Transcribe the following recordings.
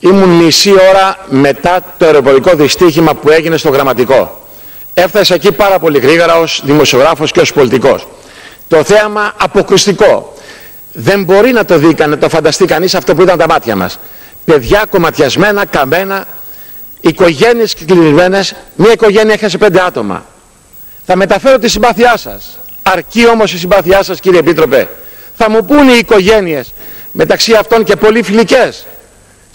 Ήμουν μισή ώρα μετά το αεροπορικό δυστύχημα που έγινε στο Γραμματικό. Έφτασα εκεί πάρα πολύ γρήγορα ως δημοσιογράφος και ως πολιτικός. Το θέαμα αποκρουστικό. Δεν μπορεί να το δει, να το φανταστεί κανείς αυτό που ήταν τα μάτια μας. Παιδιά κομματιασμένα, καμένα, οικογένειες κλειδισμένες. Μια οικογένεια έχασε 5 άτομα. Θα μεταφέρω τη συμπάθειά σας. Αρκεί όμως η συμπάθειά σας, κύριε Επίτροπε. Θα μου πούν οι οικογένειες, μεταξύ αυτών και πολύ φιλικές,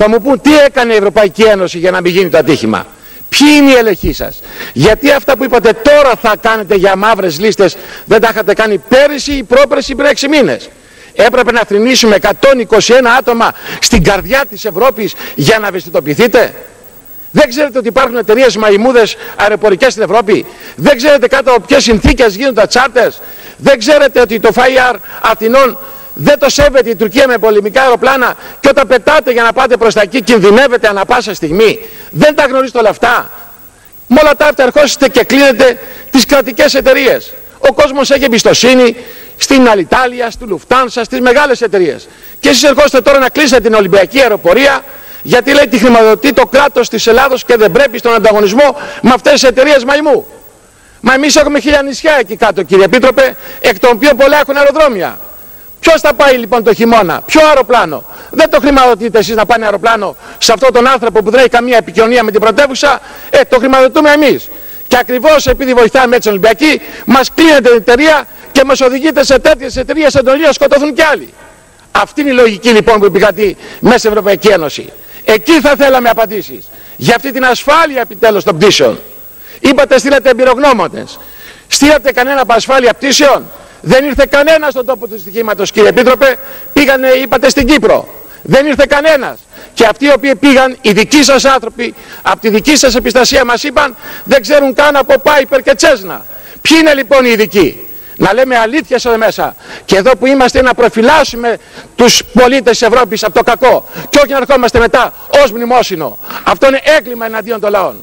θα μου πούν τι έκανε η Ευρωπαϊκή Ένωση για να μην γίνει το ατύχημα. Ποιοι είναι οι ελεγχοί σας? Γιατί αυτά που είπατε τώρα θα κάνετε για μαύρες λίστες δεν τα είχατε κάνει πέρυσι ή πρόπερσι πριν 6 μήνες? Έπρεπε να θρηνήσουμε 121 άτομα στην καρδιά της Ευρώπης για να ευαισθητοποιηθείτε? Δεν ξέρετε ότι υπάρχουν εταιρείες μαϊμούδες αεροπορικές στην Ευρώπη? Δεν ξέρετε κάτω από ποιες συνθήκες γίνονται τα τσάρτες? Δεν ξέρετε ότι το Fire Αθηνών δεν το σέβεται η Τουρκία με πολεμικά αεροπλάνα και όταν πετάτε για να πάτε προς τα εκεί κινδυνεύετε ανά πάσα στιγμή? Δεν τα γνωρίζετε όλα αυτά? Με όλα τα αυτά ερχόσαστε και κλείνετε τις κρατικές εταιρείες. Ο κόσμος έχει εμπιστοσύνη στην Alitalia, στη Lufthansa, στις μεγάλες εταιρείες. Και εσείς ερχόσαστε τώρα να κλείσετε την Ολυμπιακή αεροπορία γιατί λέει τη χρηματοδοτεί το κράτος της Ελλάδος και δεν πρέπει στον ανταγωνισμό με αυτές τις εταιρείες μαϊμού. Μα εμείς έχουμε 1000 νησιά εκεί κάτω, κύριε Επίτροπε, εκ των οποίων πολλά έχουν αεροδρόμια. Ποιος θα πάει λοιπόν το χειμώνα? Ποιο αεροπλάνο? Δεν το χρηματοδοτείτε εσείς να πάνε αεροπλάνο σε αυτόν τον άνθρωπο που δεν έχει καμία επικοινωνία με την πρωτεύουσα? Το χρηματοδοτούμε εμείς. Και ακριβώς επειδή βοηθάμε έτσι την Ολυμπιακή, μας κλείνετε την εταιρεία και μας οδηγείτε σε τέτοιες εταιρείες εντολή να σκοτωθούν κι άλλοι. Αυτή είναι η λογική λοιπόν που επικρατεί μέσα στην Ευρωπαϊκή Ένωση. Εκεί θα θέλαμε απαντήσεις. Για αυτή την ασφάλεια επιτέλους των πτήσεων. Είπατε στείλατε εμπειρογνώμονες. Στείλατε κανένα από ασφάλεια πτήσεων? Δεν ήρθε κανένας στον τόπο του δυστυχήματος, κύριε Επίτροπε. Πήγανε, είπατε, στην Κύπρο. Δεν ήρθε κανένας. Και αυτοί οι οποίοι πήγαν, οι δικοί σας άνθρωποι, από τη δική σας επιστασία μας είπαν, δεν ξέρουν καν από Πάιπερ και Τσέσνα. Ποιοι είναι λοιπόν οι ειδικοί? Να λέμε αλήθειες εδώ μέσα. Και εδώ που είμαστε να προφυλάσσουμε τους πολίτες της Ευρώπης από το κακό. Και όχι να ερχόμαστε μετά ως μνημόσυνο. Αυτό είναι έγκλημα εναντίον των λαών.